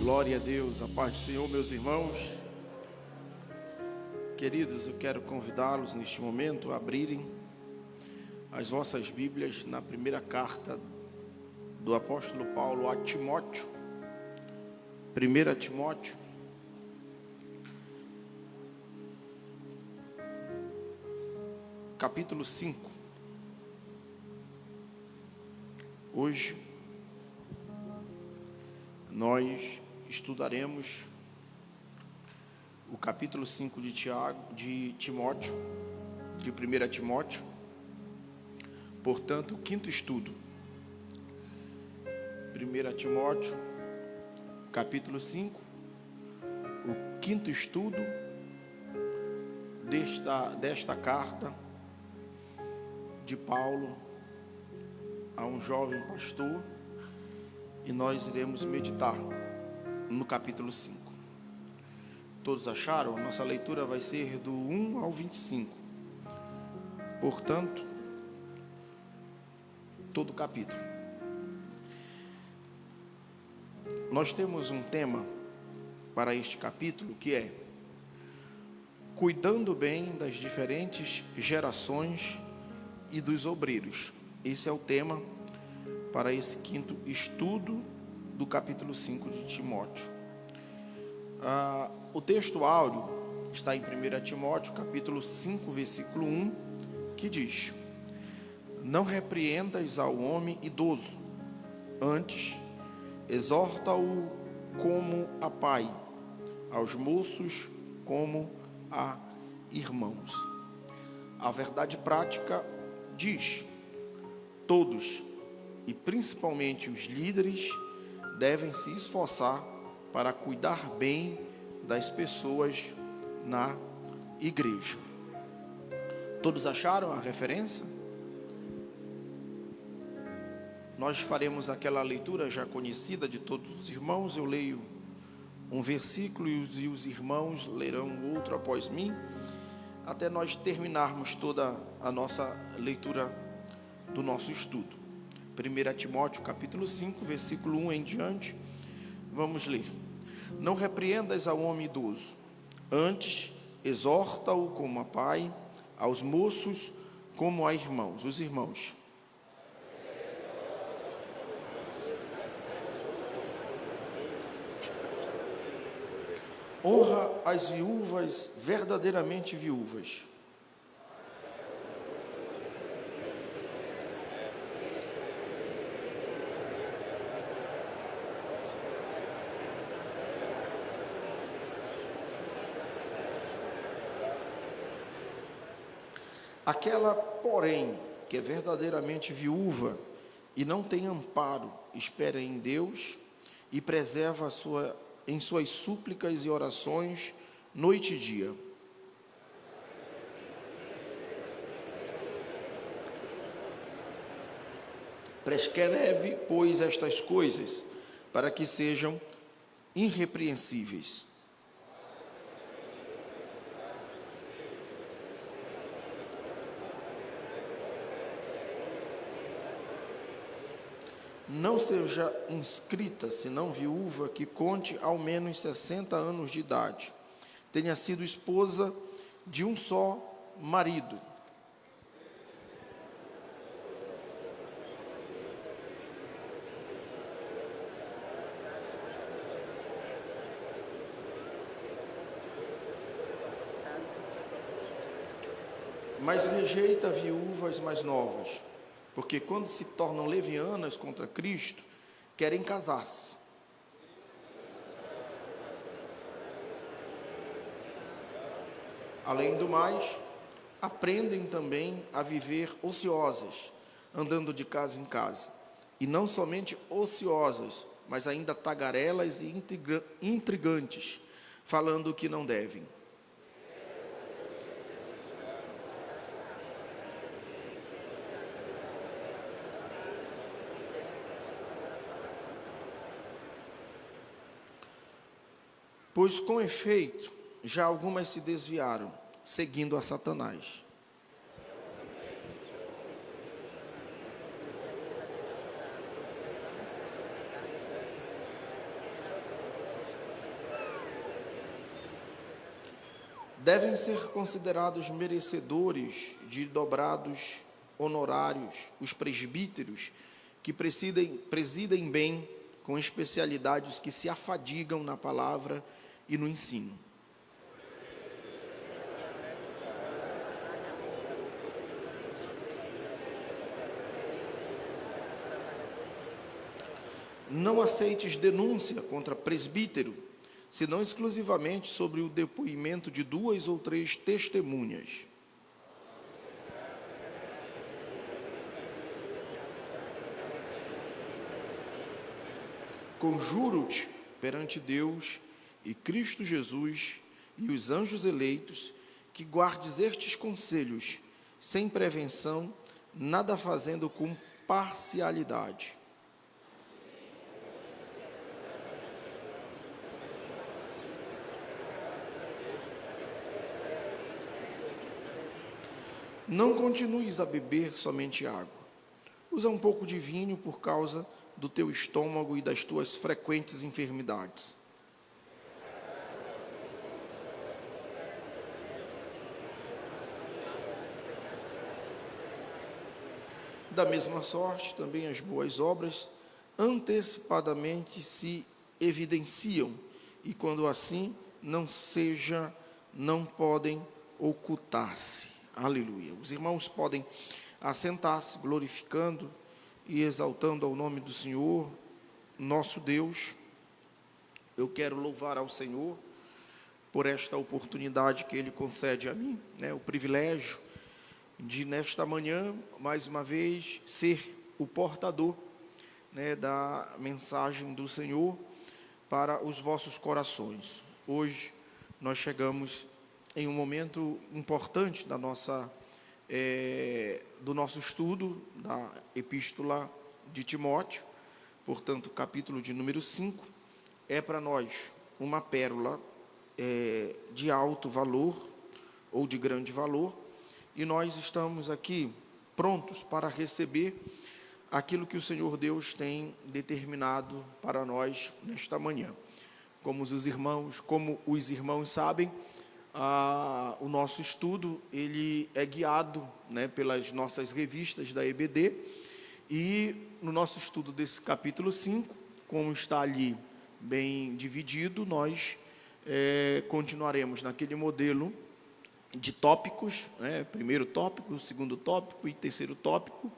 Glória a Deus, a paz do Senhor, meus irmãos. Queridos, eu quero convidá-los neste momento a abrirem as vossas Bíblias na primeira carta do apóstolo Paulo a Timóteo. 1 Timóteo, capítulo 5. Hoje nós estudaremos o capítulo 5 de Timóteo, de 1 Timóteo, portanto, o quinto estudo. 1 Timóteo, capítulo 5, o quinto estudo desta carta de Paulo a um jovem pastor, e nós iremos meditar no capítulo 5. Todos acharam? Nossa leitura vai ser do 1 ao 25. Portanto, todo o capítulo. Nós temos um tema para este capítulo que é cuidando bem das diferentes gerações e dos obreiros. Esse é o tema para esse quinto estudo do capítulo 5 de Timóteo. O texto áureo está em 1 Timóteo, capítulo 5, versículo 1, que diz: não repreendas ao homem idoso, antes exorta-o como a pai, aos moços como a irmãos. A verdade prática diz: todos, e principalmente os líderes, devem se esforçar para cuidar bem das pessoas na igreja. Todos acharam a referência? Nós faremos aquela leitura já conhecida de todos os irmãos. Eu leio um versículo e os irmãos lerão outro após mim, até nós terminarmos toda a nossa leitura do nosso estudo. 1 Timóteo capítulo 5, versículo 1 em diante, vamos ler. Não repreendas ao homem idoso, antes exorta-o como a pai, aos moços como a irmãos. Os irmãos. Honra as viúvas, verdadeiramente viúvas. Aquela, porém, que é verdadeiramente viúva e não tem amparo, espera em Deus e preserva em suas súplicas e orações noite e dia. Prescreve, pois, estas coisas, para que sejam irrepreensíveis. Não seja inscrita, senão viúva, que conte ao menos 60 anos de idade, tenha sido esposa de um só marido, mas rejeita viúvas mais novas, porque quando se tornam levianas contra Cristo, querem casar-se. Além do mais, aprendem também a viver ociosas, andando de casa em casa. E não somente ociosas, mas ainda tagarelas e intrigantes, falando o que não devem. Pois, com efeito, já algumas se desviaram, seguindo a Satanás. devem ser considerados merecedores de dobrados honorários os presbíteros que presidem bem, com especialidade, os que se afadigam na palavra e no ensino. Não aceites denúncia contra presbítero, senão exclusivamente sobre o depoimento de 2 ou 3 testemunhas. Conjuro-te perante Deus e Cristo Jesus e os anjos eleitos, que guardes estes conselhos, sem prevenção, nada fazendo com parcialidade. Não continues a beber somente água. Usa um pouco de vinho por causa do teu estômago e das tuas frequentes enfermidades. Da mesma sorte, também as boas obras antecipadamente se evidenciam, e quando assim não podem ocultar-se. Aleluia. Os irmãos podem assentar-se, glorificando e exaltando ao nome do Senhor, nosso Deus. Eu quero louvar ao Senhor por esta oportunidade que Ele concede a mim, o privilégio de, nesta manhã, mais uma vez, ser o portador, da mensagem do Senhor para os vossos corações. Hoje, nós chegamos em um momento importante do nosso estudo da Epístola de Timóteo. Portanto, o capítulo de número 5 é para nós uma pérola de alto valor ou de grande valor, e nós estamos aqui prontos para receber aquilo que o Senhor Deus tem determinado para nós nesta manhã. Como os irmãos sabem, o nosso estudo ele é guiado, pelas nossas revistas da EBD, e no nosso estudo desse capítulo 5, como está ali bem dividido, nós continuaremos naquele modelo de tópicos, primeiro tópico, segundo tópico e terceiro tópico.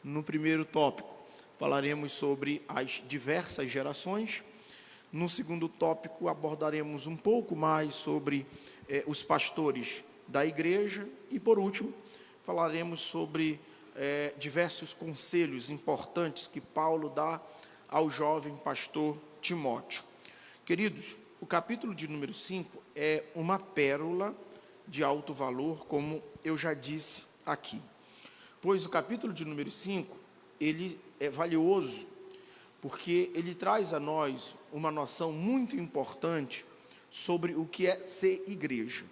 No primeiro tópico falaremos sobre as diversas gerações. No segundo tópico abordaremos um pouco mais sobre os pastores da igreja, e por último falaremos sobre diversos conselhos importantes que Paulo dá ao jovem pastor Timóteo. Queridos, o capítulo de número 5 é uma pérola de alto valor, como eu já disse aqui, pois o capítulo de número 5 ele é valioso porque ele traz a nós uma noção muito importante sobre o que é ser igreja.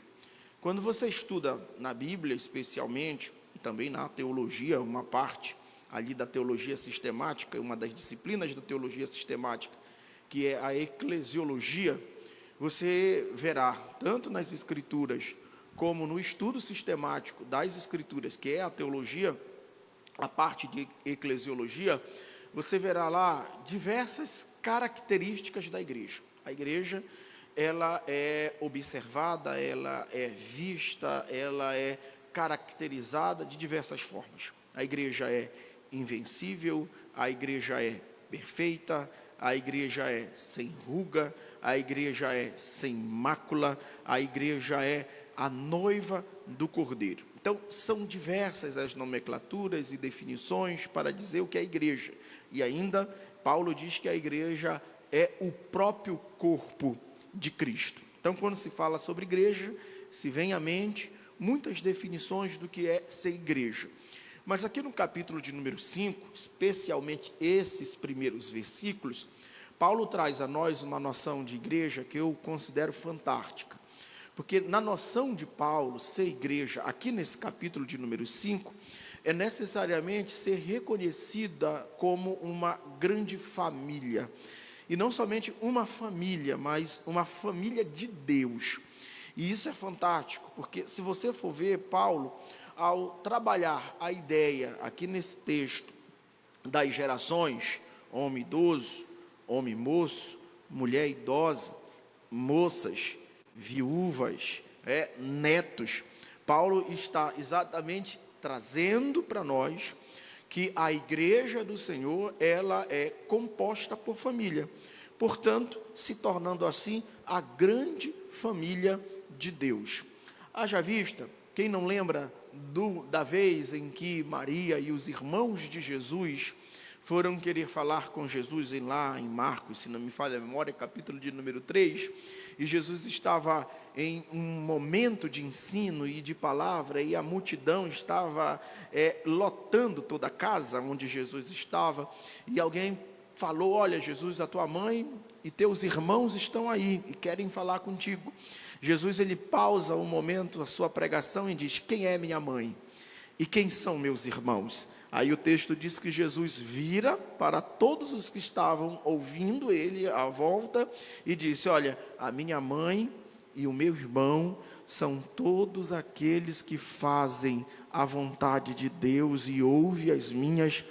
Quando você estuda na Bíblia, especialmente, e também na teologia, uma parte ali da teologia sistemática, uma das disciplinas da teologia sistemática, que é a eclesiologia, você verá, tanto nas Escrituras, como no estudo sistemático das Escrituras, que é a teologia, a parte de eclesiologia, você verá lá diversas características da igreja. A igreja, ela é observada, ela é vista, ela é caracterizada de diversas formas. A igreja é invencível, a igreja é perfeita, a igreja é sem ruga, a igreja é sem mácula, a igreja é a noiva do Cordeiro. Então, são diversas as nomenclaturas e definições para dizer o que é a igreja. E ainda, Paulo diz que a igreja é o próprio corpo de Cristo. Então, quando se fala sobre igreja, se vem à mente muitas definições do que é ser igreja. Mas aqui no capítulo de número 5, especialmente esses primeiros versículos, Paulo traz a nós uma noção de igreja que eu considero fantástica. Porque na noção de Paulo, ser igreja, aqui nesse capítulo de número 5, é necessariamente ser reconhecida como uma grande família. E não somente uma família, mas uma família de Deus. E isso é fantástico, porque se você for ver, Paulo, ao trabalhar a ideia aqui nesse texto das gerações, homem idoso, homem moço, mulher idosa, moças, viúvas, netos, Paulo está exatamente trazendo para nós que a igreja do Senhor, ela é composta por família, portanto, se tornando assim a grande família de Deus. Haja vista, quem não lembra da vez em que Maria e os irmãos de Jesus foram querer falar com Jesus lá em Marcos, se não me falha a memória, capítulo de número 3, e Jesus estava em um momento de ensino e de palavra, e a multidão estava lotando toda a casa onde Jesus estava, e alguém falou: olha, Jesus, a tua mãe e teus irmãos estão aí e querem falar contigo. Jesus, ele pausa um momento a sua pregação e diz: quem é minha mãe? E quem são meus irmãos? Aí o texto diz que Jesus vira para todos os que estavam ouvindo ele à volta e disse: olha, a minha mãe e o meu irmão são todos aqueles que fazem a vontade de Deus e ouvem as minhas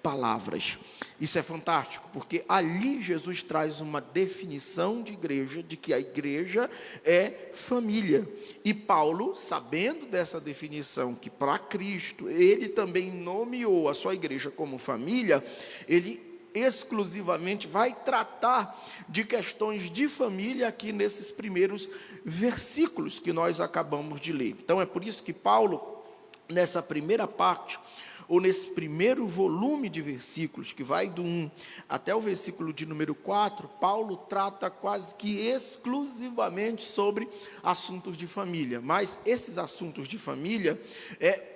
palavras. Isso é fantástico, porque ali Jesus traz uma definição de igreja, de que a igreja é família. E Paulo, sabendo dessa definição, que para Cristo ele também nomeou a sua igreja como família, ele exclusivamente vai tratar de questões de família aqui nesses primeiros versículos que nós acabamos de ler. Então é por isso que Paulo, nessa primeira parte, ou nesse primeiro volume de versículos, que vai do 1 até o versículo de número 4, Paulo trata quase que exclusivamente sobre assuntos de família, mas esses assuntos de família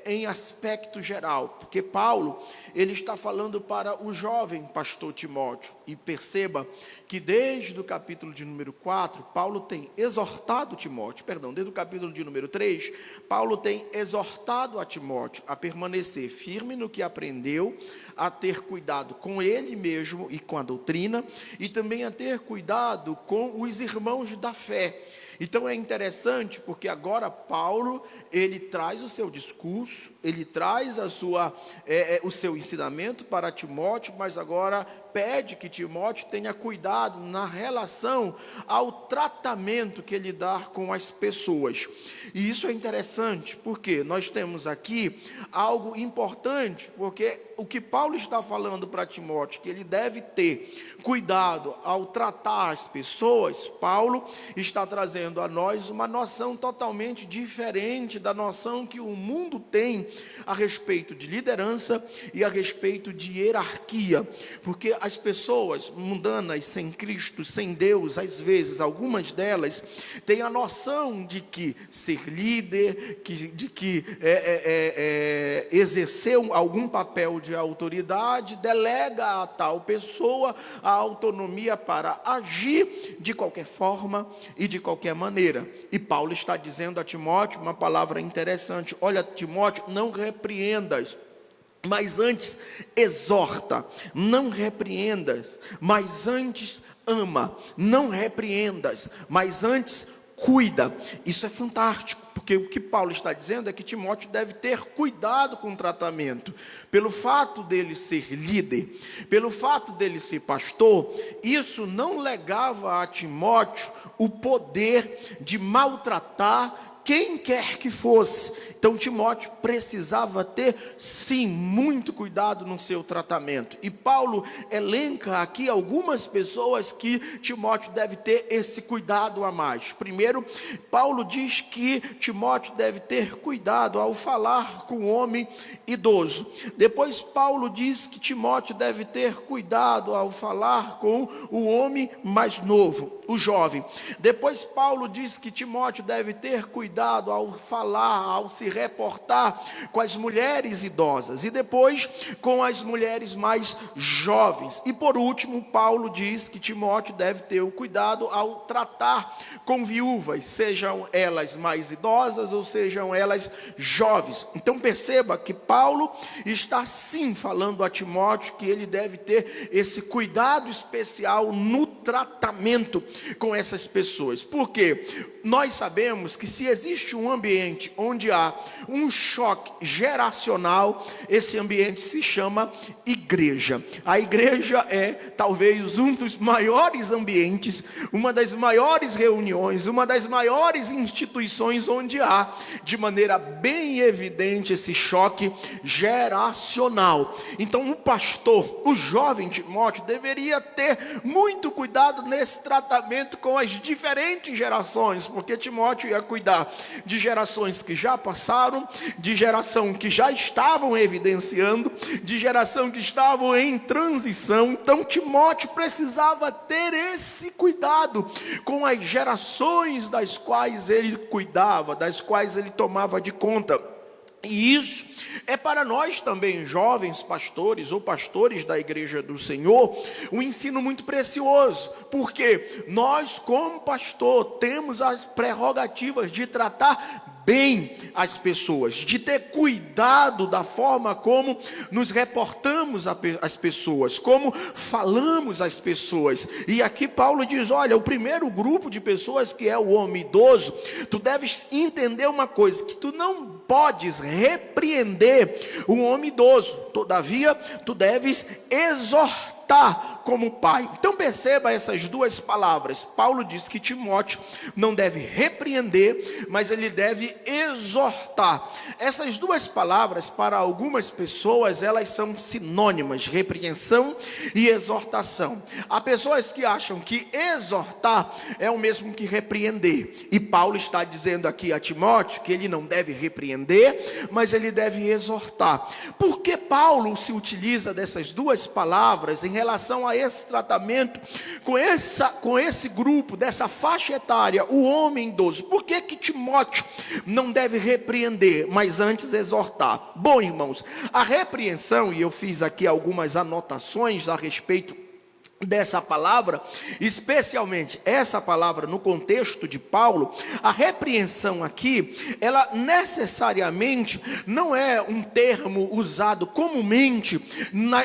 em aspecto geral, porque Paulo, ele está falando para o jovem pastor Timóteo, e perceba que desde o capítulo de número 4, Paulo tem exortado Timóteo, desde o capítulo de número 3, Paulo tem exortado a Timóteo a permanecer firme no que aprendeu, a ter cuidado com ele mesmo e com a doutrina, e também a ter cuidado com os irmãos da fé. Então é interessante, porque agora Paulo, ele traz o seu discurso, ele traz o seu ensinamento para Timóteo, mas agora pede que Timóteo tenha cuidado na relação ao tratamento que ele dá com as pessoas. E isso é interessante, porque nós temos aqui algo importante, porque o que Paulo está falando para Timóteo, que ele deve ter cuidado ao tratar as pessoas, Paulo está trazendo a nós uma noção totalmente diferente da noção que o mundo tem a respeito de liderança e a respeito de hierarquia, porque as pessoas mundanas, sem Cristo, sem Deus, às vezes, algumas delas, têm a noção de que ser líder, de que exercer algum papel de autoridade, delega a tal pessoa a autonomia para agir de qualquer forma e de qualquer maneira. E Paulo está dizendo a Timóteo uma palavra interessante: olha, Timóteo, não repreendas, mas antes exorta. Não repreendas, mas antes ama. Não repreendas, mas antes cuida. Isso é fantástico, porque o que Paulo está dizendo é que Timóteo deve ter cuidado com o tratamento. Pelo fato dele ser líder, pelo fato dele ser pastor, isso não legava a Timóteo o poder de maltratar quem quer que fosse. Então Timóteo precisava ter, sim, muito cuidado no seu tratamento. E Paulo elenca aqui algumas pessoas que Timóteo deve ter esse cuidado a mais. Primeiro, Paulo diz que Timóteo deve ter cuidado ao falar com o homem idoso. Depois Paulo diz que Timóteo deve ter cuidado ao falar com o homem mais novo, o jovem. Depois Paulo diz que Timóteo deve ter cuidado cuidado ao falar, ao se reportar com as mulheres idosas e depois com as mulheres mais jovens. E por último, Paulo diz que Timóteo deve ter o cuidado ao tratar com viúvas, sejam elas mais idosas ou sejam elas jovens. Então perceba que Paulo está sim falando a Timóteo que ele deve ter esse cuidado especial no tratamento com essas pessoas. Por quê? Nós sabemos que se existe um ambiente onde há um choque geracional, esse ambiente se chama igreja. A igreja é talvez um dos maiores ambientes, uma das maiores reuniões, uma das maiores instituições onde há de maneira bem evidente esse choque geracional. Então o pastor, o jovem Timóteo, deveria ter muito cuidado nesse tratamento com as diferentes gerações, porque Timóteo ia cuidar de gerações que já passaram, de geração que já estavam evidenciando, de geração que estavam em transição. Então Timóteo precisava ter esse cuidado com as gerações das quais ele cuidava, das quais ele tomava de conta. E isso é para nós também, jovens pastores ou pastores da igreja do Senhor, um ensino muito precioso, porque nós como pastor temos as prerrogativas de tratar bem as pessoas, de ter cuidado da forma como nos reportamos às pessoas, como falamos às pessoas. E aqui Paulo diz, olha, o primeiro grupo de pessoas que é o homem idoso, tu deves entender uma coisa, que tu não podes repreender o homem idoso, todavia tu deves exortar como pai. Então perceba essas duas palavras. Paulo diz que Timóteo não deve repreender, mas ele deve exortar. Essas duas palavras, para algumas pessoas, elas são sinônimas, repreensão e exortação. Há pessoas que acham que exortar é o mesmo que repreender. E Paulo está dizendo aqui a Timóteo que ele não deve repreender, mas ele deve exortar. Por que Paulo se utiliza dessas duas palavras em relação a esse tratamento com esse grupo, dessa faixa etária, o homem idoso? Por que Timóteo não deve repreender, mas antes exortar? Bom, irmãos, a repreensão, e eu fiz aqui algumas anotações a respeito dessa palavra, especialmente essa palavra no contexto de Paulo, a repreensão aqui, ela necessariamente não é um termo usado comumente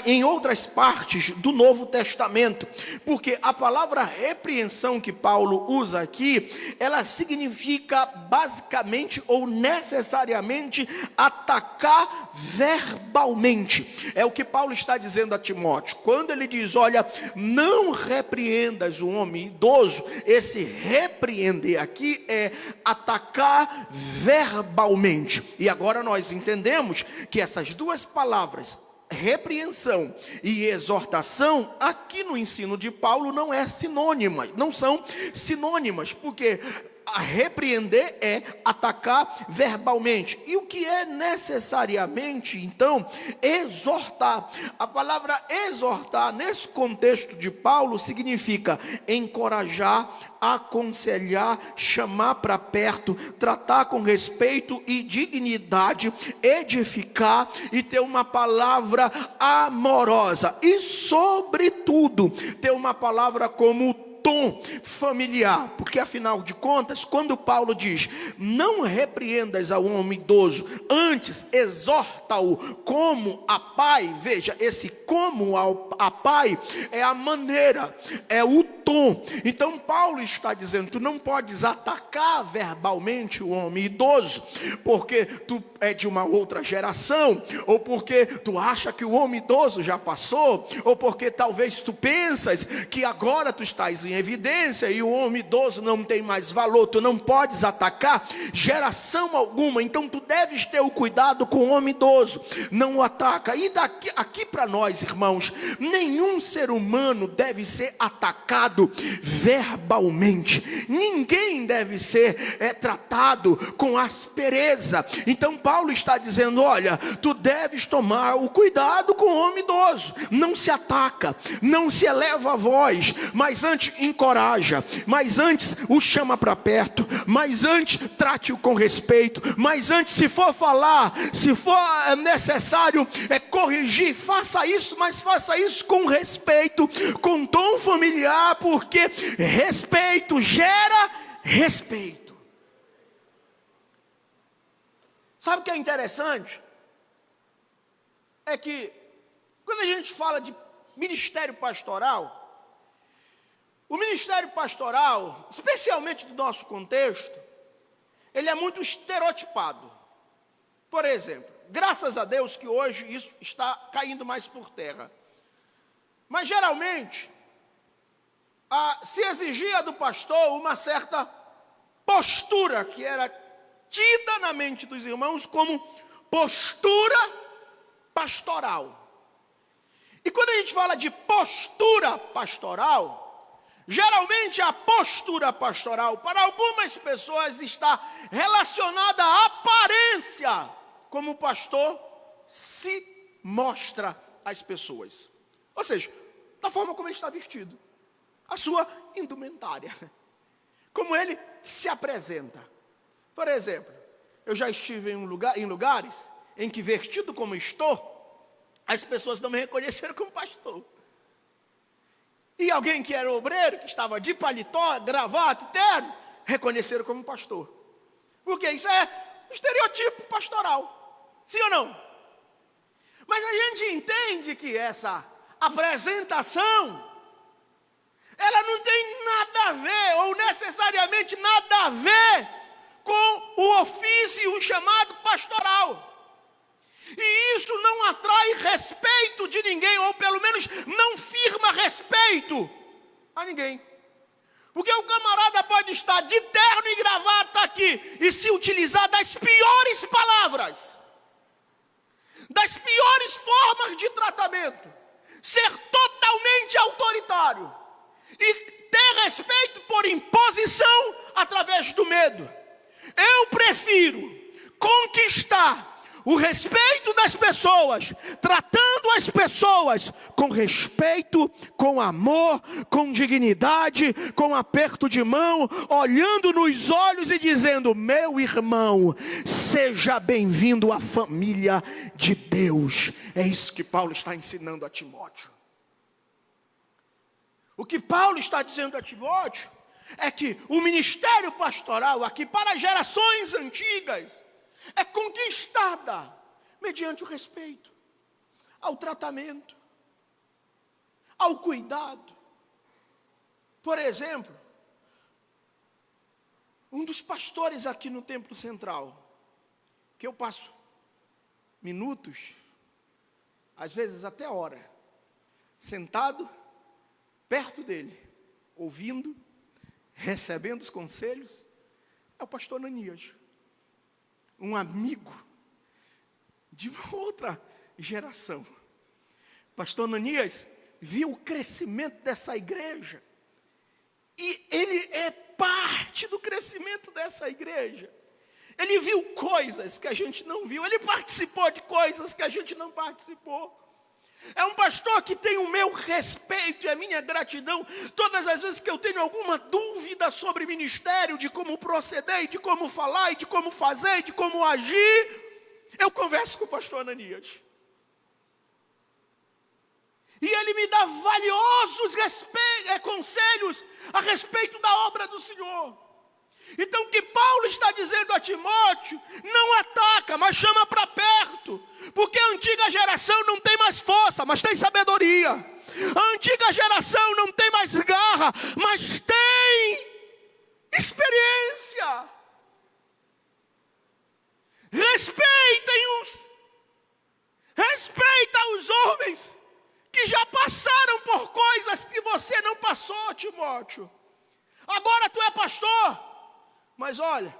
em outras partes do Novo Testamento, porque a palavra repreensão que Paulo usa aqui, ela significa basicamente ou necessariamente atacar verbalmente. É o que Paulo está dizendo a Timóteo, quando ele diz, olha, não repreendas o homem idoso. Esse repreender aqui é atacar verbalmente. E agora nós entendemos que essas duas palavras, repreensão e exortação, aqui no ensino de Paulo não são sinônimas, porque a repreender é atacar verbalmente. E o que é necessariamente, então, exortar? A palavra exortar, nesse contexto de Paulo, significa encorajar, aconselhar, chamar para perto, tratar com respeito e dignidade, edificar e ter uma palavra amorosa. E, sobretudo, ter uma palavra como tom familiar, porque afinal de contas, quando Paulo diz, não repreendas ao homem idoso, antes exorta-o como a pai, veja, esse como a pai é a maneira, é o tom. Então Paulo está dizendo, tu não podes atacar verbalmente o homem idoso, porque tu é de uma outra geração, ou porque tu acha que o homem idoso já passou, ou porque talvez tu pensas que agora tu estás em evidência e o homem idoso não tem mais valor. Tu não podes atacar geração alguma. Então tu deves ter o cuidado com o homem idoso, não o ataca. E aqui para nós, irmãos, nenhum ser humano deve ser atacado tratado verbalmente. Ninguém deve ser tratado com aspereza. Então Paulo está dizendo, olha, tu deves tomar o cuidado com o homem idoso. Não se ataca, não se eleva a voz, mas antes encoraja, mas antes o chama para perto, mas antes trate-o com respeito, mas antes, se for falar, se for necessário corrigir, faça isso, mas faça isso com respeito, com tom familiar, porque respeito gera respeito. Sabe o que é interessante? É que quando a gente fala de ministério pastoral, o ministério pastoral, especialmente do nosso contexto, ele é muito estereotipado. Por exemplo, graças a Deus que hoje isso está caindo mais por terra. Mas geralmente, se exigia do pastor uma certa postura, que era tida na mente dos irmãos como postura pastoral. E quando a gente fala de postura pastoral, geralmente a postura pastoral para algumas pessoas está relacionada à aparência, como o pastor se mostra às pessoas. Ou seja, da forma como ele está vestido, a sua indumentária, como ele se apresenta. Por exemplo, eu já estive em lugares em que, vestido como estou, as pessoas não me reconheceram como pastor. E alguém que era obreiro, que estava de paletó, gravata e terno, reconheceram como pastor. Porque isso é estereotipo pastoral. Sim ou não? Mas a gente entende que essa apresentação, ela não tem nada a ver, ou necessariamente nada a ver, com o ofício chamado pastoral. E isso não atrai respeito de ninguém, ou pelo menos não firma respeito a ninguém. Porque o camarada pode estar de terno e gravata aqui e se utilizar das piores palavras, das piores formas de tratamento, ser totalmente autoritário e ter respeito por imposição através do medo. Eu prefiro conquistar o respeito das pessoas, tratando as pessoas com respeito, com amor, com dignidade, com aperto de mão, olhando nos olhos e dizendo: meu irmão, seja bem-vindo à família de Deus. É isso que Paulo está ensinando a Timóteo. O que Paulo está dizendo a Timóteo é que o ministério pastoral aqui para gerações antigas é conquistada mediante o respeito, ao tratamento, ao cuidado. Por exemplo, um dos pastores aqui no Templo Central, que eu passo minutos, às vezes até hora, sentado perto dele, ouvindo, recebendo os conselhos, é o pastor Ananias. Um amigo de uma outra geração. Pastor Ananias viu o crescimento dessa igreja. E ele é parte do crescimento dessa igreja. Ele viu coisas que a gente não viu. Ele participou de coisas que a gente não participou. É um pastor que tem o meu respeito e a minha gratidão. Todas as vezes que eu tenho alguma dúvida sobre ministério, de como proceder, de como falar, de como fazer, de como agir, eu converso com o pastor Ananias. E ele me dá valiosos conselhos a respeito da obra do Senhor. Então o que Paulo está dizendo a Timóteo, não ataca, mas chama para perto. Porque a antiga geração não tem mais força, mas tem sabedoria. A antiga geração não tem mais garra, mas tem experiência. Respeita os homens que já passaram por coisas que você não passou, Timóteo. Agora tu é pastor. Mas olha,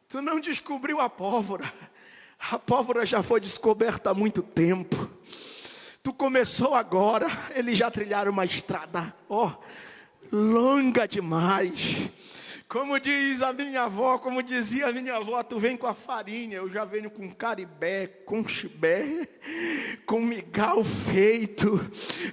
tu não descobriu a pólvora. A pólvora já foi descoberta há muito tempo. Tu começou agora, eles já trilharam uma estrada, longa demais. Como diz a minha avó, como dizia a minha avó, tu vem com a farinha, eu já venho com caribé, com chibé, com migal feito.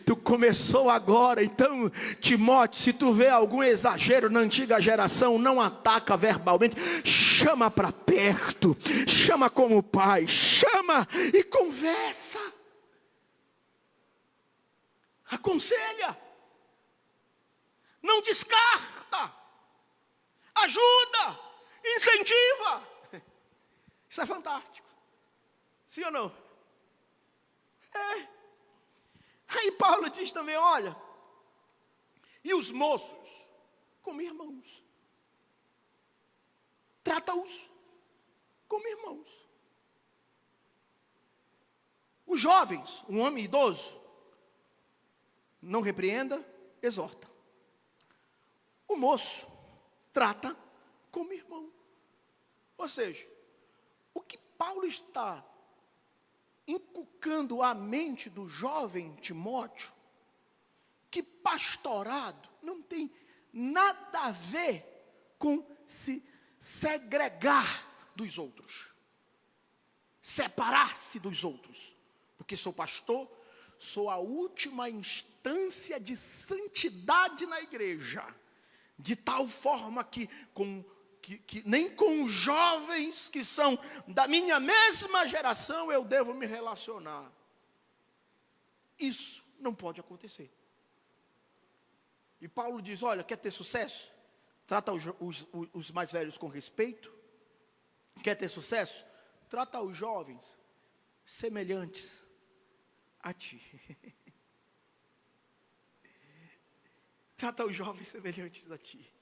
Tu começou agora, então, Timóteo, se tu vê algum exagero na antiga geração, não ataca verbalmente, chama para perto, chama como pai, chama e conversa. Aconselha, não descarta, ajuda, incentiva. Isso é fantástico, sim ou não? É. Aí Paulo diz também, olha, e os moços como irmãos, trata-os como irmãos. Os jovens, um homem idoso, não repreenda, exorta. O moço trata como irmão. Ou seja, o que Paulo está inculcando à mente do jovem Timóteo, que pastorado não tem nada a ver com se segregar dos outros, separar-se dos outros, porque sou pastor, sou a última instância de santidade na igreja, de tal forma que nem com jovens que são da minha mesma geração eu devo me relacionar. Isso não pode acontecer. E Paulo diz, olha, quer ter sucesso? Trata os mais velhos com respeito. Quer ter sucesso? Trata os jovens semelhantes a ti. Trata os jovens semelhantes a ti.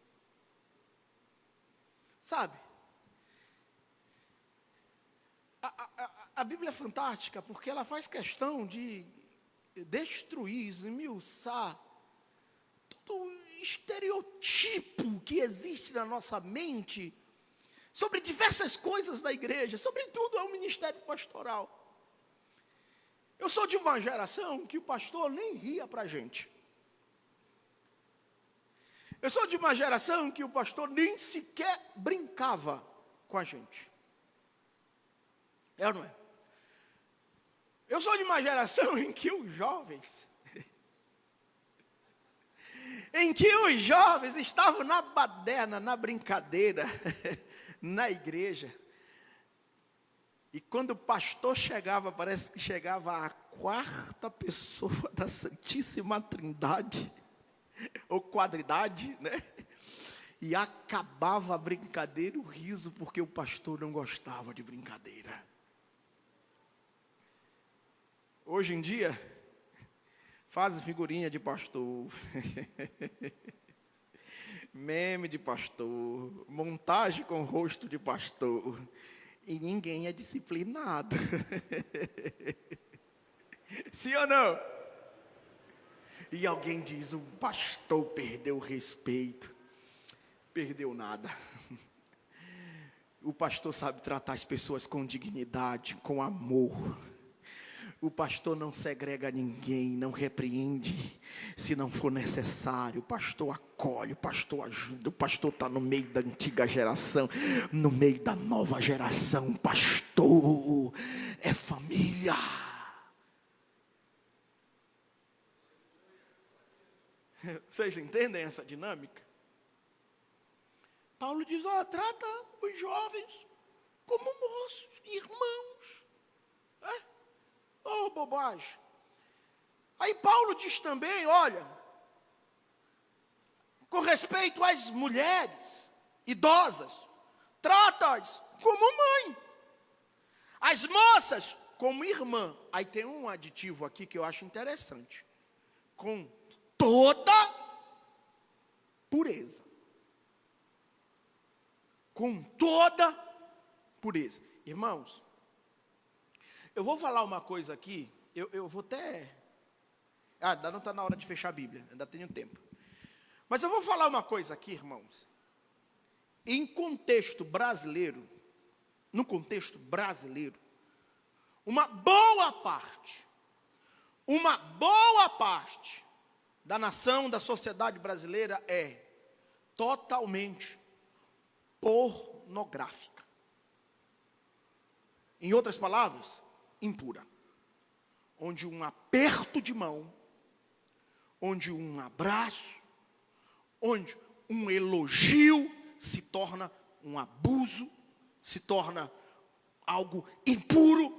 Sabe? A Bíblia é fantástica porque ela faz questão de destruir, esmiuçar todo o estereotipo que existe na nossa mente sobre diversas coisas da igreja, sobretudo ao ministério pastoral. Eu sou de uma geração que o pastor nem ria para a gente. Eu sou de uma geração que o pastor nem sequer brincava com a gente. É ou não é? Eu sou de uma geração em que os jovens estavam na baderna, na brincadeira, na igreja. E quando o pastor chegava, parece que chegava a quarta pessoa da Santíssima Trindade, ou quadridade, né? E acabava a brincadeira, o riso, porque o pastor não gostava de brincadeira. Hoje em dia, faz figurinha de pastor, meme de pastor, montagem com rosto de pastor, e ninguém é disciplinado. Sim ou não? E alguém diz, o pastor perdeu o respeito. Perdeu nada. O pastor sabe tratar as pessoas com dignidade, com amor. O pastor não segrega ninguém, não repreende, se não for necessário. O pastor acolhe, o pastor ajuda. O pastor está no meio da antiga geração, no meio da nova geração. O pastor é família. Vocês entendem essa dinâmica? Paulo diz, trata os jovens como moços, irmãos. Bobagem. Aí Paulo diz também, olha, com respeito às mulheres idosas, trata-as como mãe. As moças como irmã. Aí tem um aditivo aqui que eu acho interessante. Com toda pureza. Com toda pureza. Irmãos, eu vou falar uma coisa aqui, eu vou até... ainda não está na hora de fechar a Bíblia, ainda tenho tempo. Mas eu vou falar uma coisa aqui, irmãos. Em contexto brasileiro, no contexto brasileiro, uma boa parte da nação, da sociedade brasileira é totalmente pornográfica. Em outras palavras, impura. Onde um aperto de mão, onde um abraço, onde um elogio se torna um abuso, se torna algo impuro,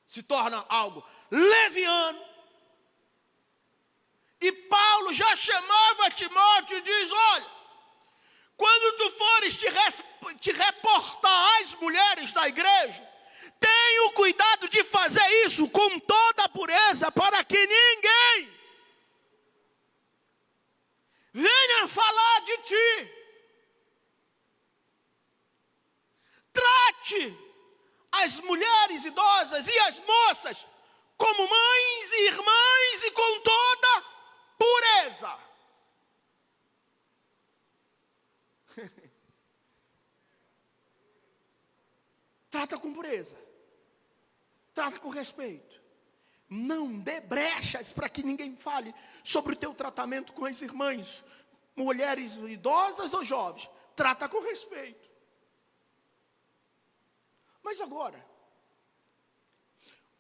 se torna algo leviano. E Paulo já chamava Timóteo e diz: olha, quando tu fores te reportar às mulheres da igreja, tenha o cuidado de fazer isso com toda a pureza, para que ninguém venha falar de ti. Trate as mulheres idosas e as moças como mães e irmãs e com toda pureza. Trata com pureza. Trata com respeito. Não dê brechas para que ninguém fale sobre o teu tratamento com as irmãs, mulheres idosas ou jovens. Trata com respeito. Mas agora,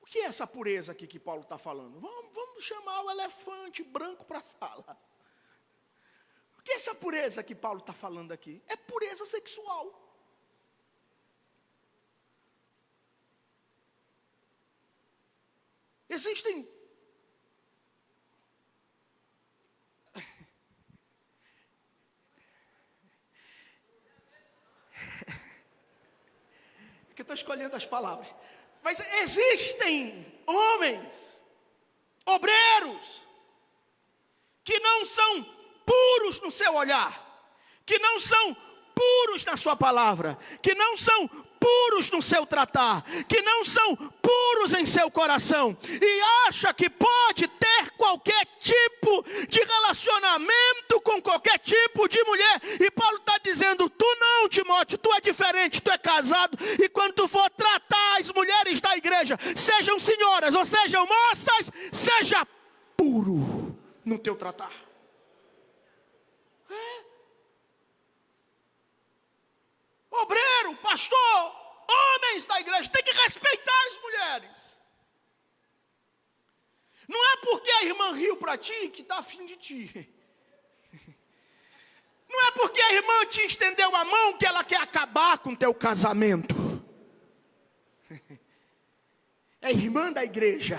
o que é essa pureza aqui que Paulo está falando? Vamos chamar o elefante branco para a sala. O que é essa pureza que Paulo está falando aqui? É pureza sexual. Existem que eu estou escolhendo as palavras. Mas existem homens, obreiros, que não são puros no seu olhar, que não são puros na sua palavra, que não são puros no seu tratar, que não são puros em seu coração, e acha que pode ter qualquer tipo de relacionamento com qualquer tipo de mulher. E Paulo está dizendo: tu não, Timóteo, tu é diferente, tu é casado, e quando tu for tratar as mulheres da igreja, sejam senhoras ou sejam moças, seja puro no teu tratar. Obreiro, pastor, homens da igreja, tem que respeitar as mulheres. Não é porque a irmã riu para ti que está afim de ti. Não é porque a irmã te estendeu a mão que ela quer acabar com o teu casamento. É irmã da igreja.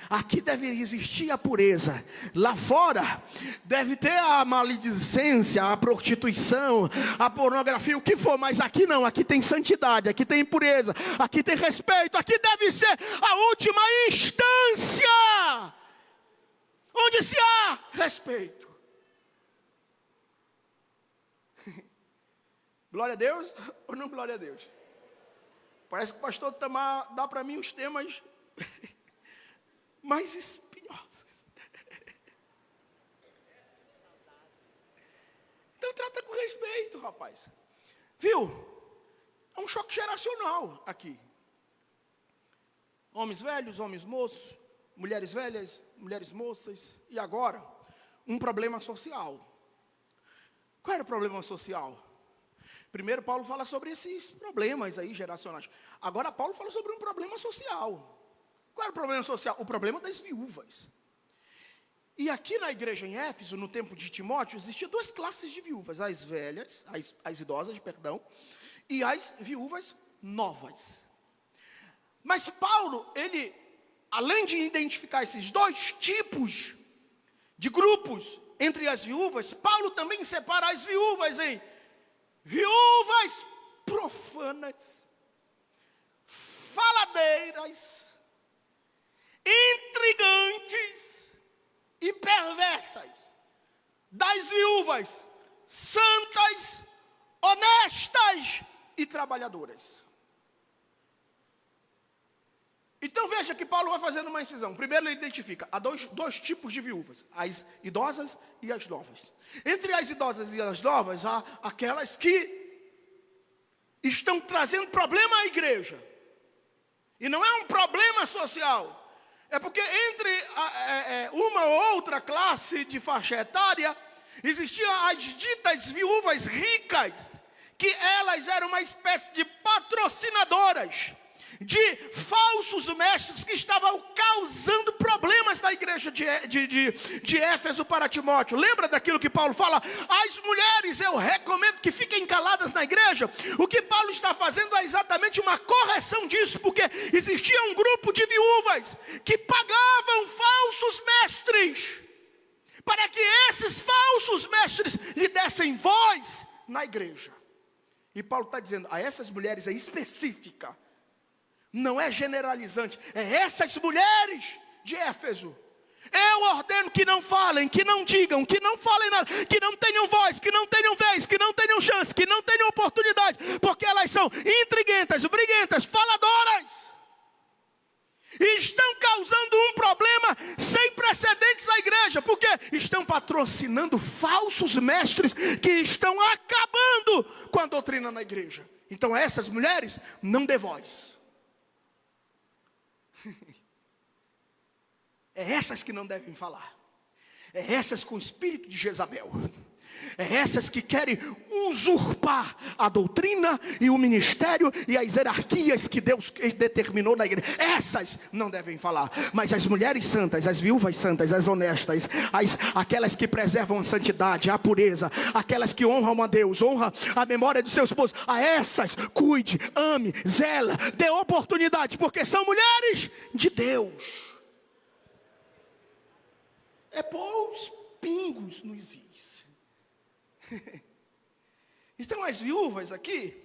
Aqui deve existir a pureza. Lá fora deve ter a maledicência, a prostituição, a pornografia, o que for. Mas aqui não, aqui tem santidade, aqui tem pureza, aqui tem respeito. Aqui deve ser a última instância onde se há respeito. Glória a Deus ou não glória a Deus? Parece que o pastor Tamar dá para mim os temas mais espinhosos. Então trata com respeito, rapaz. Viu? É um choque geracional aqui. Homens velhos, homens moços, mulheres velhas, mulheres moças. E agora, um problema social. Qual era o problema social? Primeiro Paulo fala sobre esses problemas aí geracionais. Agora Paulo fala sobre um problema social. Qual era o problema social? O problema das viúvas. E aqui na igreja em Éfeso, no tempo de Timóteo, existiam duas classes de viúvas: as velhas, as idosas, perdão, e as viúvas novas. Mas Paulo, ele, além de identificar esses dois tipos de grupos entre as viúvas, Paulo também separa as viúvas em viúvas profanas, faladeiras, intrigantes e perversas, das viúvas santas, honestas e trabalhadoras. Então veja que Paulo vai fazendo uma incisão. Primeiro ele identifica há dois tipos de viúvas: as idosas e as novas. Entre as idosas e as novas há aquelas que estão trazendo problema à igreja. E não é um problema social, É porque entre uma ou outra classe de faixa etária, existiam as ditas viúvas ricas, que elas eram uma espécie de patrocinadoras de falsos mestres que estavam causando problemas na igreja de Éfeso para Timóteo. Lembra daquilo que Paulo fala? As mulheres, eu recomendo que fiquem caladas na igreja. O que Paulo está fazendo é exatamente uma correção disso, porque existia um grupo de viúvas que pagavam falsos mestres, para que esses falsos mestres lhe dessem voz na igreja. E Paulo está dizendo a essas mulheres, é específica, não é generalizante, é essas mulheres de Éfeso. Eu ordeno que não falem, que não digam, que não falem nada, que não tenham voz, que não tenham vez, que não tenham chance, que não tenham oportunidade, porque elas são intriguentas, briguentas, faladoras, e estão causando um problema sem precedentes à igreja, porque estão patrocinando falsos mestres que estão acabando com a doutrina na igreja. Então a essas mulheres não dê voz. É essas que não devem falar. É essas com o espírito de Jezabel. É essas que querem usurpar a doutrina e o ministério e as hierarquias que Deus determinou na igreja. Essas não devem falar. Mas as mulheres santas, as viúvas santas, as honestas, aquelas que preservam a santidade, a pureza, aquelas que honram a Deus, honram a memória de seus esposos, a essas cuide, ame, zela, dê oportunidade, porque são mulheres de Deus. É pôr os pingos nos is. Então as viúvas aqui,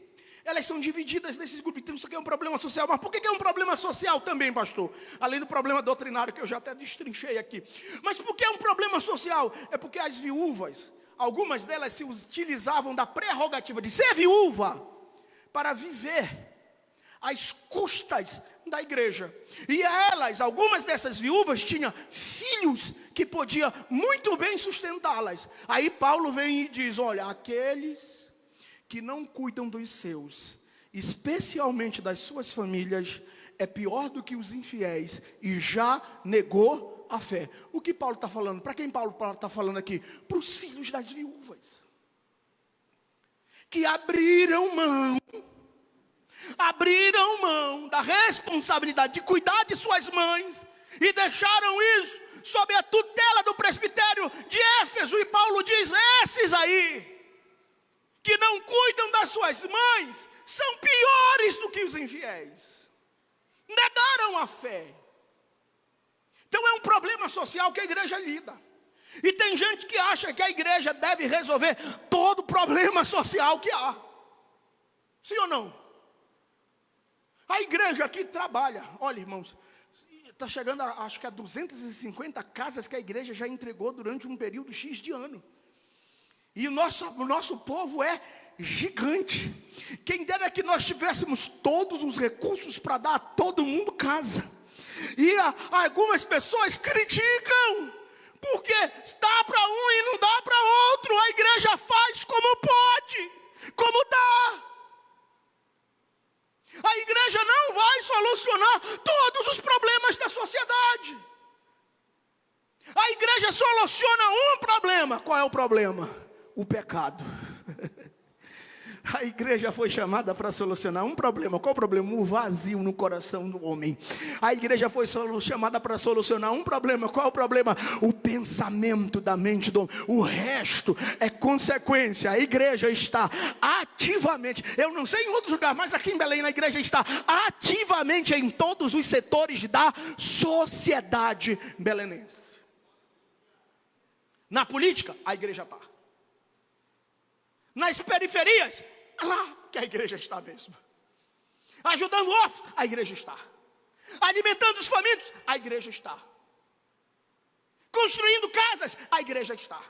elas são divididas nesses grupos. Então isso aqui é um problema social. Mas por que é um problema social também, pastor? Além do problema doutrinário que eu já até destrinchei aqui. Mas por que é um problema social? É porque as viúvas, algumas delas se utilizavam da prerrogativa de ser viúva para viver às custas da igreja. E elas, algumas dessas viúvas, tinham filhos que podiam muito bem sustentá-las. Aí Paulo vem e diz, olha, aqueles que não cuidam dos seus, especialmente das suas famílias, é pior do que os infiéis e já negou a fé. O que Paulo está falando? Para quem Paulo está falando aqui? Para os filhos das viúvas, que abriram mão da responsabilidade de cuidar de suas mães e deixaram isso sob a tutela do presbitério de Éfeso. E Paulo diz, esses aí que não cuidam das suas mães são piores do que os infiéis, negaram a fé. Então é um problema social que a igreja lida. E tem gente que acha que a igreja deve resolver todo problema social que há. Sim ou não? A igreja aqui trabalha, olha irmãos, está chegando acho que a 250 casas que a igreja já entregou durante um período X de ano. E o nosso povo é gigante. Quem dera que nós tivéssemos todos os recursos para dar a todo mundo casa. E algumas pessoas criticam, porque dá para um e não dá para outro. A igreja faz como pode, como dá. A igreja não vai solucionar todos os problemas da sociedade. A igreja soluciona um problema. Qual é o problema? O pecado. A igreja foi chamada para solucionar um problema. Qual o problema? O vazio no coração do homem. A igreja foi chamada para solucionar um problema. Qual o problema? O pensamento da mente do homem. O resto é consequência. A igreja está ativamente, eu não sei em outros lugares, mas aqui em Belém a igreja está ativamente em todos os setores da sociedade belenense. Na política, a igreja está. Nas periferias, lá que a igreja está mesmo. Ajudando o órfão, a igreja está. Alimentando os famintos, a igreja está. Construindo casas, a igreja está.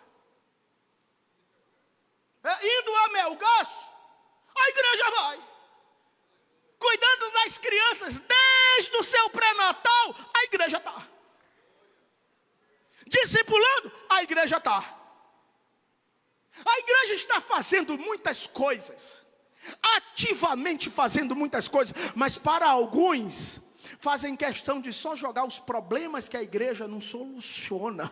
Indo a Melgaço, a igreja vai. Cuidando das crianças desde o seu pré-natal, a igreja está. Discipulando, a igreja está. A igreja está fazendo muitas coisas, ativamente fazendo muitas coisas, mas para alguns, fazem questão de só jogar os problemas que a igreja não soluciona.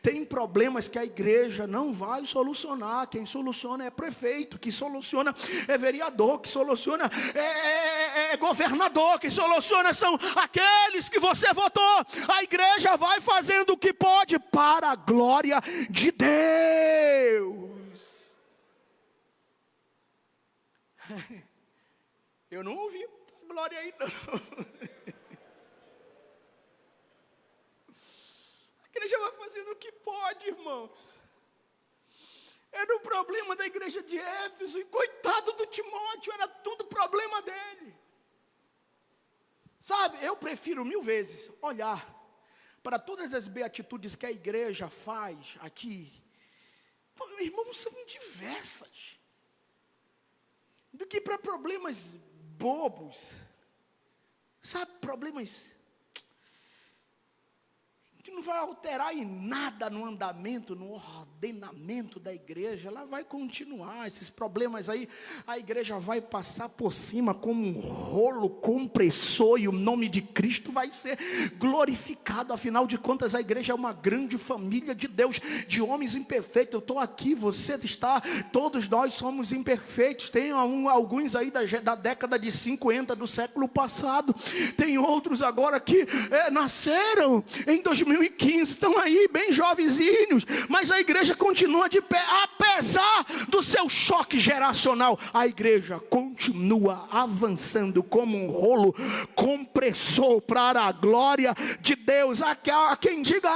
Tem problemas que a igreja não vai solucionar. Quem soluciona é prefeito, que soluciona é vereador, que soluciona é governador, que soluciona são aqueles que você votou. A igreja vai fazendo o que pode para a glória de Deus. Eu não ouvi glória aí não. A igreja vai fazendo o que pode, irmãos. Era o problema da igreja de Éfeso, e coitado do Timóteo, era tudo problema dele. Sabe, eu prefiro 1000 vezes olhar para todas as beatitudes que a igreja faz aqui. Então, irmãos, são diversas. Do que para problemas bobos. Sabe, problemas que não vai alterar em nada no andamento, no ordenamento da igreja. Ela vai continuar, esses problemas aí, a igreja vai passar por cima como um rolo compressor, e o nome de Cristo vai ser glorificado. Afinal de contas, a igreja é uma grande família de Deus, de homens imperfeitos. Eu estou aqui, você está, todos nós somos imperfeitos. Tem alguns aí da década de 50 do século passado, tem outros agora que nasceram em 2015, estão aí bem jovenzinhos, mas a igreja continua de pé, apesar do seu choque geracional. A igreja continua avançando como um rolo compressor para a glória de Deus. Há quem diga,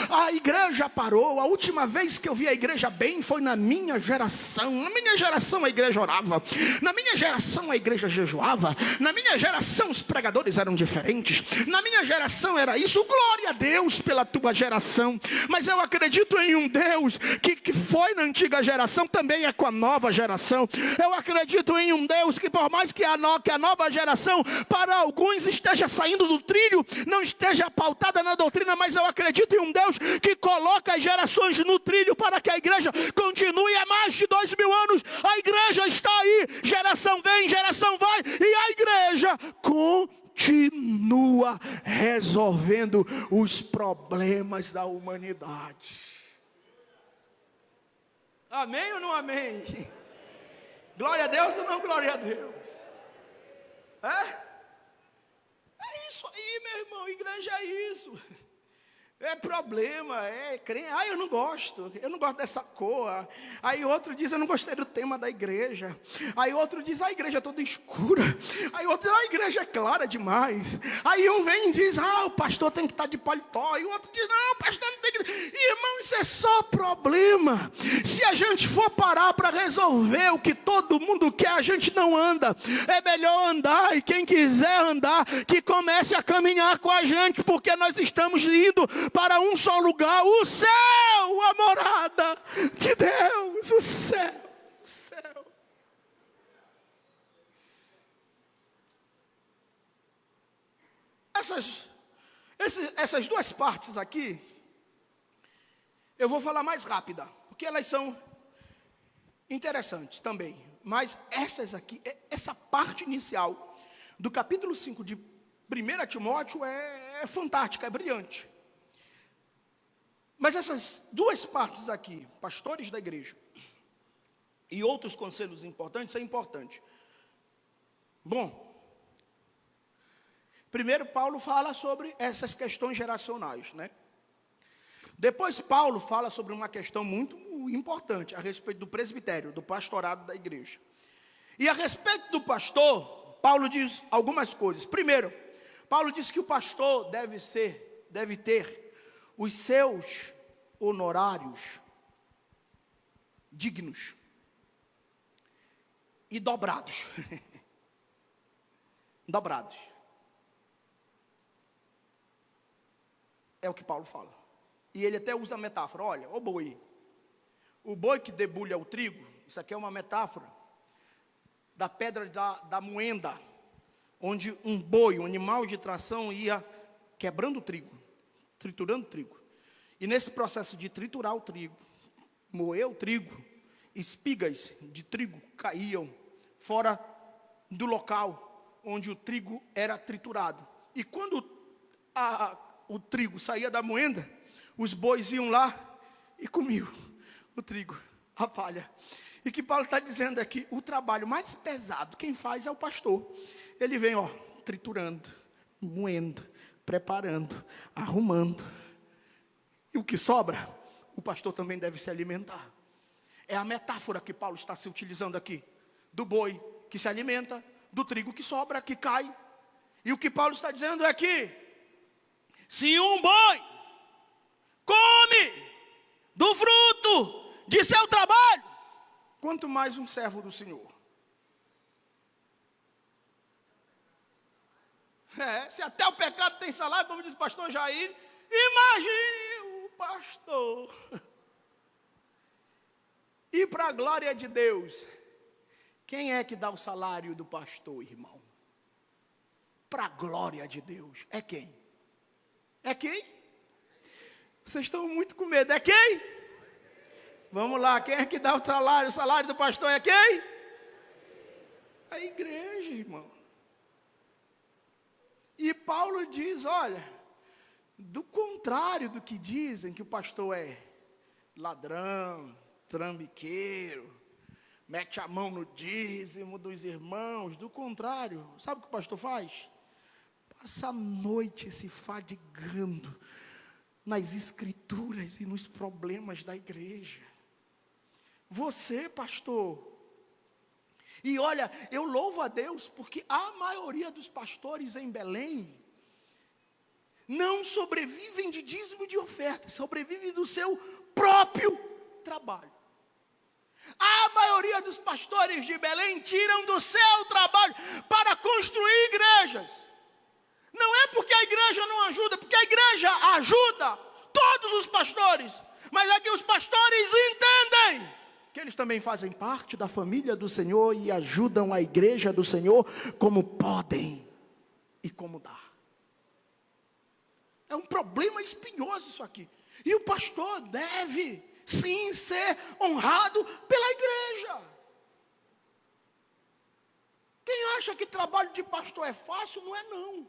a igreja parou. A última vez que eu vi a igreja bem foi na minha geração. Na minha geração a igreja orava, na minha geração a igreja jejuava, na minha geração os pregadores eram diferentes, na minha geração era isso. Glória a Deus pela tua geração, mas eu acredito em um Deus que foi na antiga geração, também é com a nova geração. Eu acredito em um Deus que, por mais que a nova geração para alguns esteja saindo do trilho, não esteja pautada na doutrina, mas eu acredito em um Deus que coloca as gerações no trilho para que a igreja continue. Há mais de 2000 anos a igreja está aí, geração vem, geração vai, e a igreja continua resolvendo os problemas da humanidade. Amém ou não amém? Glória a Deus ou não glória a Deus? É isso aí, meu irmão. Igreja é isso. É problema, é crente. Eu não gosto dessa cor. Aí outro diz, eu não gostei do tema da igreja. Aí outro diz, a igreja é toda escura. Aí outro diz, a igreja é clara demais. Aí um vem e diz, o pastor tem que estar de paletó. E o outro diz, não, o pastor não tem que... Irmão, isso é só problema. Se a gente for parar para resolver o que todo mundo quer, a gente não anda. É melhor andar, e quem quiser andar, que comece a caminhar com a gente, porque nós estamos indo para um só lugar, o céu, a morada de Deus, o céu. Essas duas partes aqui, eu vou falar mais rápida, porque elas são interessantes também. Mas essas aqui, essa parte inicial do capítulo 5 de 1 Timóteo é fantástica, é brilhante. Mas essas duas partes aqui, pastores da igreja e outros conselhos importantes, são importantes. Bom, primeiro Paulo fala sobre essas questões geracionais, né? Depois Paulo fala sobre uma questão muito importante a respeito do presbitério, do pastorado da igreja. E a respeito do pastor, Paulo diz algumas coisas. Primeiro, Paulo diz que o pastor deve ter os seus honorários dignos e dobrados. Dobrados. É o que Paulo fala. E ele até usa a metáfora. Olha, o boi que debulha o trigo, isso aqui é uma metáfora da pedra da moenda, onde um boi, um animal de tração, ia quebrando o trigo, triturando o trigo. E nesse processo de triturar o trigo, moer o trigo, espigas de trigo caíam fora do local onde o trigo era triturado. E quando o trigo saía da moenda, os bois iam lá e comiam o trigo, a palha. E que Paulo está dizendo aqui, o trabalho mais pesado, quem faz é o pastor. Ele vem, triturando, moendo, preparando, arrumando. E o que sobra, o pastor também deve se alimentar. É a metáfora que Paulo está se utilizando aqui, do boi que se alimenta, do trigo que sobra, que cai. E o que Paulo está dizendo é que, se um boi come do fruto de seu trabalho, quanto mais um servo do Senhor. Se até o pecado tem salário, como diz o pastor Jair, imagine o pastor. E para a glória de Deus, quem é que dá o salário do pastor, irmão? Para a glória de Deus, é quem? É quem? Vocês estão muito com medo, é quem? Vamos lá, quem é que dá o salário? O salário do pastor é quem? A igreja, irmão. E Paulo diz, olha, do contrário do que dizem que o pastor é ladrão, trambiqueiro, mete a mão no dízimo dos irmãos, do contrário, sabe o que o pastor faz? Passa a noite se fadigando nas escrituras e nos problemas da igreja. Você, pastor, e olha, eu louvo a Deus, porque a maioria dos pastores em Belém não sobrevivem de dízimo e de oferta, sobrevivem do seu próprio trabalho. A maioria dos pastores de Belém tiram do seu trabalho para construir igrejas. Não é porque a igreja não ajuda, porque a igreja ajuda todos os pastores, mas é que os pastores entendem que eles também fazem parte da família do Senhor e ajudam a igreja do Senhor como podem e como dá. É um problema espinhoso isso aqui. E o pastor deve, sim, ser honrado pela igreja. Quem acha que trabalho de pastor é fácil, não é não.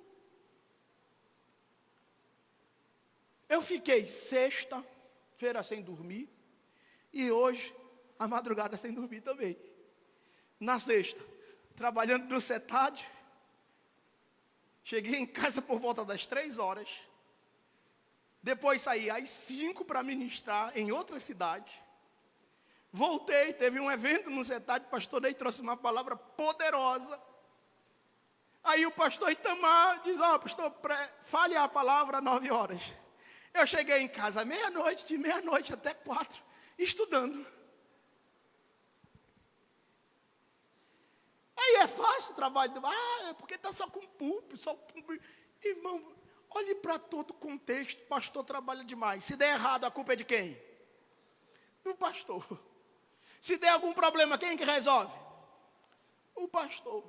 Eu fiquei sexta-feira sem dormir e hoje a madrugada sem dormir também. Na sexta, trabalhando no CETAD, cheguei em casa por volta das 3 horas, depois saí às 5 para ministrar em outra cidade, voltei, teve um evento no CETAD, o pastor Ney trouxe uma palavra poderosa, aí o pastor Itamar diz, pastor, fale a palavra às 9 horas, eu cheguei em casa meia-noite, de meia-noite até 4, estudando. Aí é fácil o trabalho, é porque está só com púlpito, irmão, olhe para todo o contexto, o pastor trabalha demais, se der errado, a culpa é de quem? Do pastor. Se der algum problema, quem que resolve? O pastor.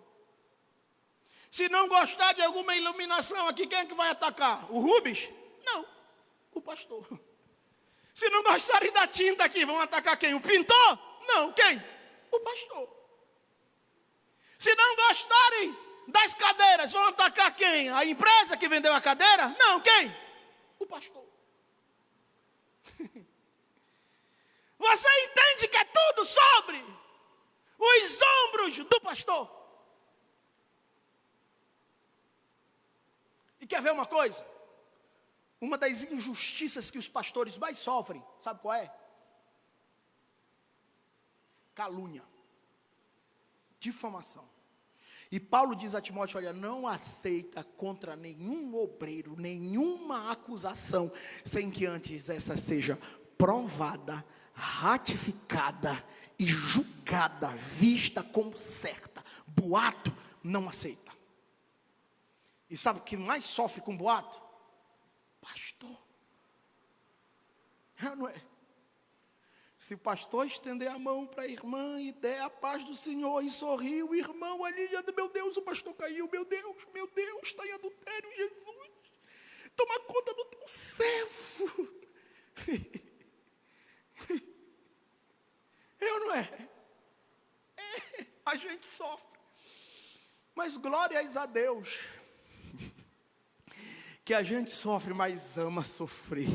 Se não gostar de alguma iluminação aqui, quem é que vai atacar? O Rubens? Não, o pastor. Se não gostarem da tinta aqui, vão atacar quem? O pintor? Não, quem? O pastor. Se não gostarem das cadeiras, vão atacar quem? A empresa que vendeu a cadeira? Não, quem? O pastor. Você entende que é tudo sobre os ombros do pastor? E quer ver uma coisa? Uma das injustiças que os pastores mais sofrem, sabe qual é? Calúnia. Difamação. E Paulo diz a Timóteo, olha, não aceita contra nenhum obreiro, nenhuma acusação, sem que antes essa seja provada, ratificada e julgada, vista como certa. Boato não aceita. E sabe o que mais sofre com boato? Pastor. Não é? Se o pastor estender a mão para a irmã e der a paz do Senhor e sorrir, o irmão ali, meu Deus, o pastor caiu, meu Deus, está em adultério, Jesus. Toma conta do teu servo. Eu não é? A gente sofre. Mas glórias a Deus. que a gente sofre, mas ama sofrer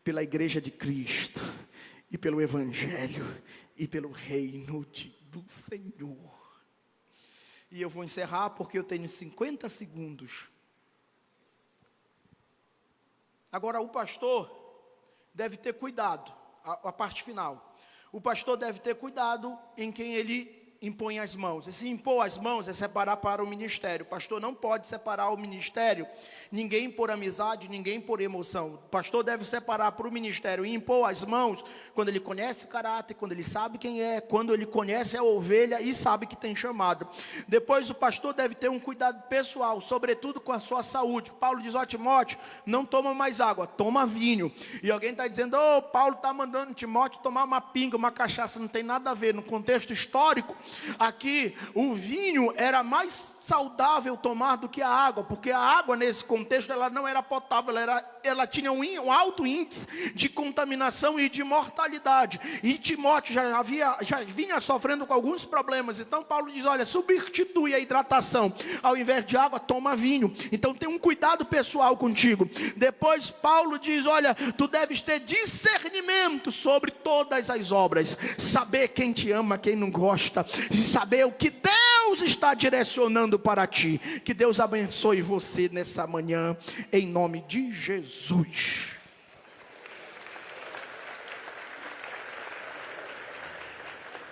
pela igreja de Cristo, e pelo Evangelho, e pelo reino do Senhor. E eu vou encerrar porque eu tenho 50 segundos. Agora o pastor deve ter cuidado, a parte final. O pastor deve ter cuidado em quem ele impõe as mãos. Esse impor as mãos é separar para o ministério. O pastor não pode separar o ministério, ninguém por amizade, ninguém por emoção. O pastor deve separar para o ministério e impor as mãos quando ele conhece o caráter, quando ele sabe quem é, quando ele conhece a ovelha e sabe que tem chamado. Depois o pastor deve ter um cuidado pessoal, sobretudo com a sua saúde. Paulo diz: ó Timóteo, não toma mais água, toma vinho. E alguém está dizendo: ô, Paulo está mandando Timóteo tomar uma pinga, uma cachaça. Não tem nada a ver. No contexto histórico, aqui o vinho era mais saudável tomar do que a água, porque a água nesse contexto ela não era potável, ela tinha um alto índice de contaminação e de mortalidade, e Timóteo já vinha sofrendo com alguns problemas. Então Paulo diz: olha, substitui a hidratação, ao invés de água, toma vinho. Então tem um cuidado pessoal contigo. Depois Paulo diz: olha, tu deves ter discernimento sobre todas as obras, saber quem te ama, quem não gosta, e saber o que Deus está direcionando para ti. Que Deus abençoe você nessa manhã, em nome de Jesus.